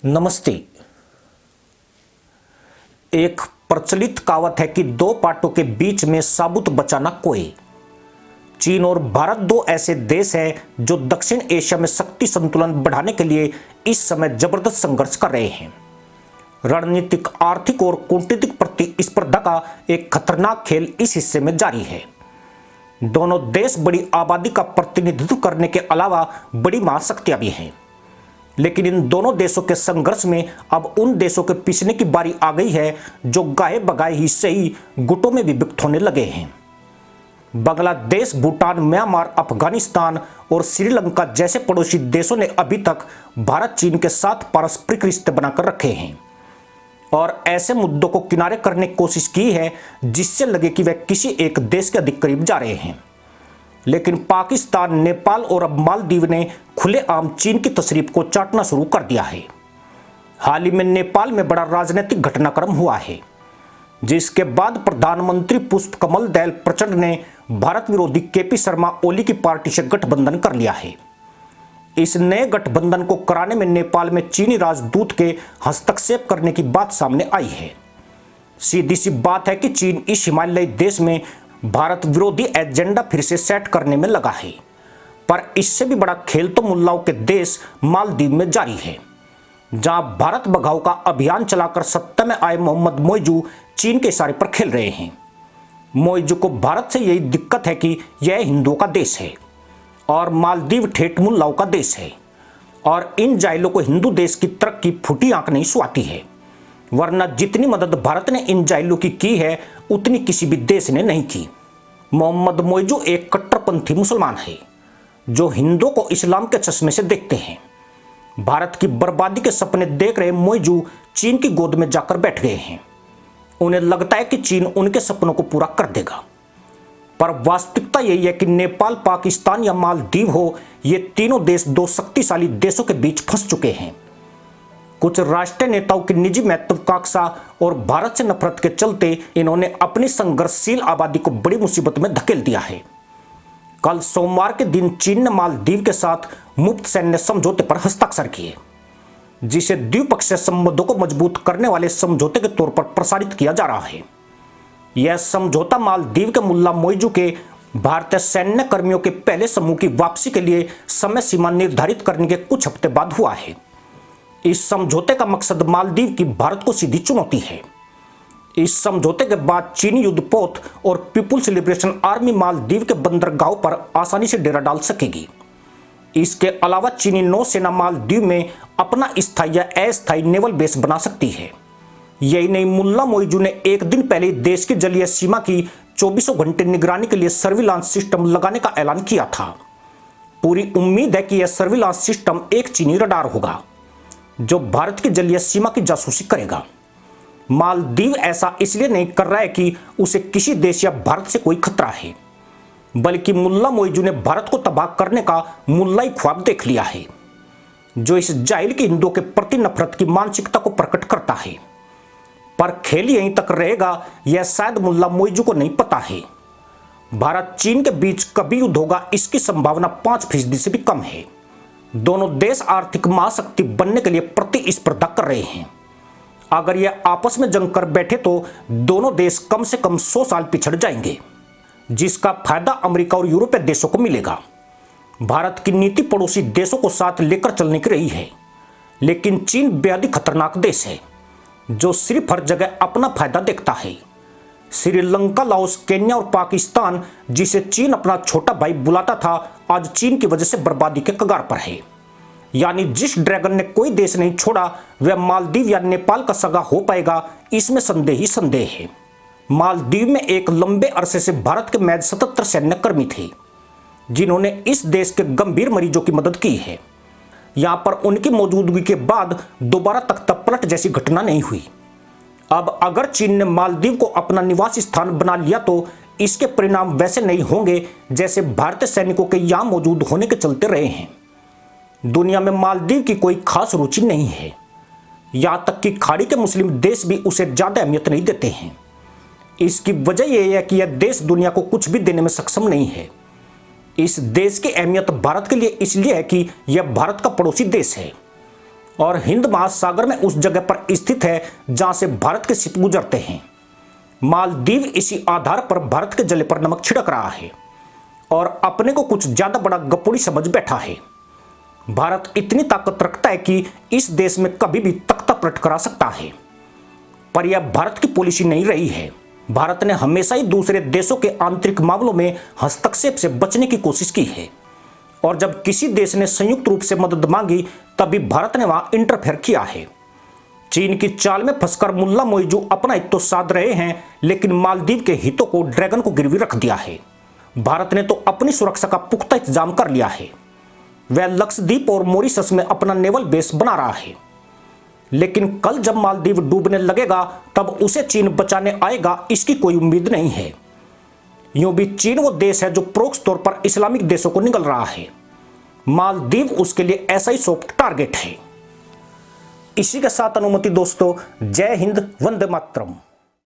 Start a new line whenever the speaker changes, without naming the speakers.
नमस्ते। एक प्रचलित कहावत है कि दो पाटों के बीच में साबुत बचा ना कोई। चीन और भारत दो ऐसे देश हैं जो दक्षिण एशिया में शक्ति संतुलन बढ़ाने के लिए इस समय जबरदस्त संघर्ष कर रहे हैं। रणनीतिक, आर्थिक और कूटनीतिक प्रतिस्पर्धा का एक खतरनाक खेल इस हिस्से में जारी है। दोनों देश बड़ी आबादी का प्रतिनिधित्व करने के अलावा बड़ी महाशक्तियां भी हैं, लेकिन इन दोनों देशों के संघर्ष में अब उन देशों के पिछने की बारी आ गई है जो गाये बगाए हिस्से ही गुटों में विभक्त होने लगे हैं। बांग्लादेश, भूटान, म्यांमार, अफगानिस्तान और श्रीलंका जैसे पड़ोसी देशों ने अभी तक भारत चीन के साथ पारस्परिक रिश्ते बनाकर रखे हैं और ऐसे मुद्दों को किनारे करने की कोशिश की है जिससे लगे कि वे किसी एक देश के अधिक करीब जा रहे हैं। लेकिन पाकिस्तान, नेपाल और अब मालदीव ने खुलेआम चीन की तशरीफ को चाटना शुरू कर दिया है। हाल ही में नेपाल में बड़ा राजनीतिक घटनाक्रम हुआ है, जिसके बाद प्रधानमंत्री पुष्पकमल दहल प्रचंड ने भारत विरोधी केपी शर्मा ओली की पार्टी से गठबंधन कर लिया है। इस नए गठबंधन को कराने में नेपाल में चीनी राजदूत के हस्तक्षेप करने की बात सामने आई है। सीधी सी बात है कि चीन इस हिमालयी देश में भारत विरोधी एजेंडा फिर से सेट करने में लगा है, पर इससे भी बड़ा खेल तो मुल्लाओं के देश मालदीव में जारी है, जहां भारत भगाओ का अभियान चलाकर सत्ता में आए मोहम्मद मोइजू चीन के इशारे पर खेल रहे हैं। मोइजू को भारत से यही दिक्कत है कि यह हिंदुओं का देश है और मालदीव ठेठ मुल्लाओं का देश है, और इन जाहिलों को हिंदू देश की तरक्की फूटी आंख नहीं सुहाती है, वरना जितनी मदद भारत ने इन जाहिलों की है उतनी किसी भी देश ने नहीं की। मोहम्मद मोइजू एक कट्टरपंथी मुसलमान है जो हिंदुओं को इस्लाम के चश्मे से देखते हैं। भारत की बर्बादी के सपने देख रहे मोइजू चीन की गोद में जाकर बैठ गए हैं। उन्हें लगता है कि चीन उनके सपनों को पूरा कर देगा, पर वास्तविकता यही है कि नेपाल, पाकिस्तान या मालदीव हो, ये तीनों देश दो शक्तिशाली देशों के बीच फंस चुके हैं। कुछ राष्ट्रीय नेताओं की निजी महत्वाकांक्षा और भारत से नफरत के चलते इन्होंने अपनी संघर्षशील आबादी को बड़ी मुसीबत में धकेल दिया है। कल सोमवार के दिन चीन ने मालदीव के साथ मुफ्त सैन्य समझौते पर हस्ताक्षर किए, जिसे द्विपक्षीय संबंधों को मजबूत करने वाले समझौते के तौर पर प्रसारित किया जा रहा है। यह समझौता मालदीव के मुल्ला मोइजू के भारतीय सैन्य कर्मियों के पहले समूह की वापसी के लिए समय सीमा निर्धारित करने के कुछ हफ्ते बाद हुआ है। इस समझौते का मकसद मालदीव की भारत को सीधी चुनौती है। इस समझौते के बाद चीनी युद्धपोत और पीपुल्स लिबरेशन आर्मी मालदीव के बंदरगाहों पर आसानी से डेरा डाल सकेगी। इसके अलावा चीनी नौसेना मालदीव में अपना स्थायी या अस्थायी नेवल बेस बना सकती है। यही नहीं, मुल्ला मोइजू ने एक दिन पहले देश की जलीय सीमा की 24 घंटे निगरानी के लिए सर्विलांस सिस्टम लगाने का ऐलान किया था। पूरी उम्मीद है कि यह सर्विलांस सिस्टम एक चीनी रडार होगा जो भारत की जलीय सीमा की जासूसी करेगा। मालदीव ऐसा इसलिए नहीं कर रहा है कि उसे किसी देश या भारत से कोई खतरा है, बल्कि मुल्ला मोइजू ने भारत को तबाह करने का मुल्लाई ख्वाब देख लिया है, जो इस जाहिल के हिंदुओं के प्रति नफरत की मानसिकता को प्रकट करता है। पर खेल यहीं तक रहेगा, यह शायद मुल्ला मोइजू को नहीं पता है। भारत चीन के बीच कभी युद्ध होगा इसकी संभावना 5% से भी कम है। दोनों देश आर्थिक महाशक्ति बनने के लिए प्रतिस्पर्धा कर रहे हैं। अगर यह आपस में जंग कर बैठे तो दोनों देश कम से कम 100 साल पिछड़ जाएंगे, जिसका फायदा अमेरिका और यूरोपीय देशों को मिलेगा। भारत की नीति पड़ोसी देशों को साथ लेकर चलने की रही है, लेकिन चीन बेहद ही खतरनाक देश है जो सिर्फ हर जगह अपना फायदा देखता है। श्रीलंका, लाओस, केन्या और पाकिस्तान, जिसे चीन अपना छोटा भाई बुलाता था, आज चीन की वजह से बर्बादी के कगार पर है। यानी जिस ड्रैगन ने कोई देश नहीं छोड़ा वह मालदीव या नेपाल का सगा हो पाएगा, इसमें संदेह ही संदेह है। मालदीव में एक लंबे अरसे से भारत के महज 77 सैन्यकर्मी थे जिन्होंने इस देश के गंभीर मरीजों की मदद की है। यहां पर उनकी मौजूदगी के बाद दोबारा तख्ता पलट जैसी घटना नहीं हुई। अब अगर चीन ने मालदीव को अपना निवास स्थान बना लिया तो इसके परिणाम वैसे नहीं होंगे जैसे भारतीय सैनिकों के यहां मौजूद होने के चलते रहे हैं। दुनिया में मालदीव की कोई खास रुचि नहीं है, यहां तक कि खाड़ी के मुस्लिम देश भी उसे ज्यादा अहमियत नहीं देते हैं। इसकी वजह यह है कि यह देश दुनिया को कुछ भी देने में सक्षम नहीं है। इस देश की अहमियत भारत के लिए इसलिए है कि यह भारत का पड़ोसी देश है और हिंद महासागर में उस जगह पर स्थित है जहां से भारत के शिप गुजरते हैं। मालदीव इसी आधार पर भारत के जले पर नमक छिड़क रहा है और अपने को कुछ ज्यादा बड़ा गपोड़ी समझ बैठा है। भारत इतनी ताकत रखता है कि इस देश में कभी भी तख्ता पलट करा सकता है, पर यह भारत की पॉलिसी नहीं रही है। भारत ने हमेशा ही दूसरे देशों के आंतरिक मामलों में हस्तक्षेप से बचने की कोशिश की है और जब किसी देश ने संयुक्त रूप से मदद मांगी तभी भारत ने वहां इंटरफेयर किया है। चीन की चाल में फंसकर मुल्ला मोइजू अपना हित तो साध रहे हैं, लेकिन मालदीव के हितों को ड्रैगन को गिरवी रख दिया है। भारत ने तो अपनी सुरक्षा का पुख्ता इंतजाम कर लिया है। वह लक्षद्वीप और मॉरिशस में अपना नेवल बेस बना रहा है, लेकिन कल जब मालदीव डूबने लगेगा तब उसे चीन बचाने आएगा, इसकी कोई उम्मीद नहीं है। यूं भी चीन वो देश है जो प्रोक्ष तौर पर इस्लामिक देशों को निगल रहा है। मालदीव उसके लिए ऐसा ही सॉफ्ट टारगेट है। इसी के साथ अनुमति दोस्तों, जय हिंद, वंदे मातरम।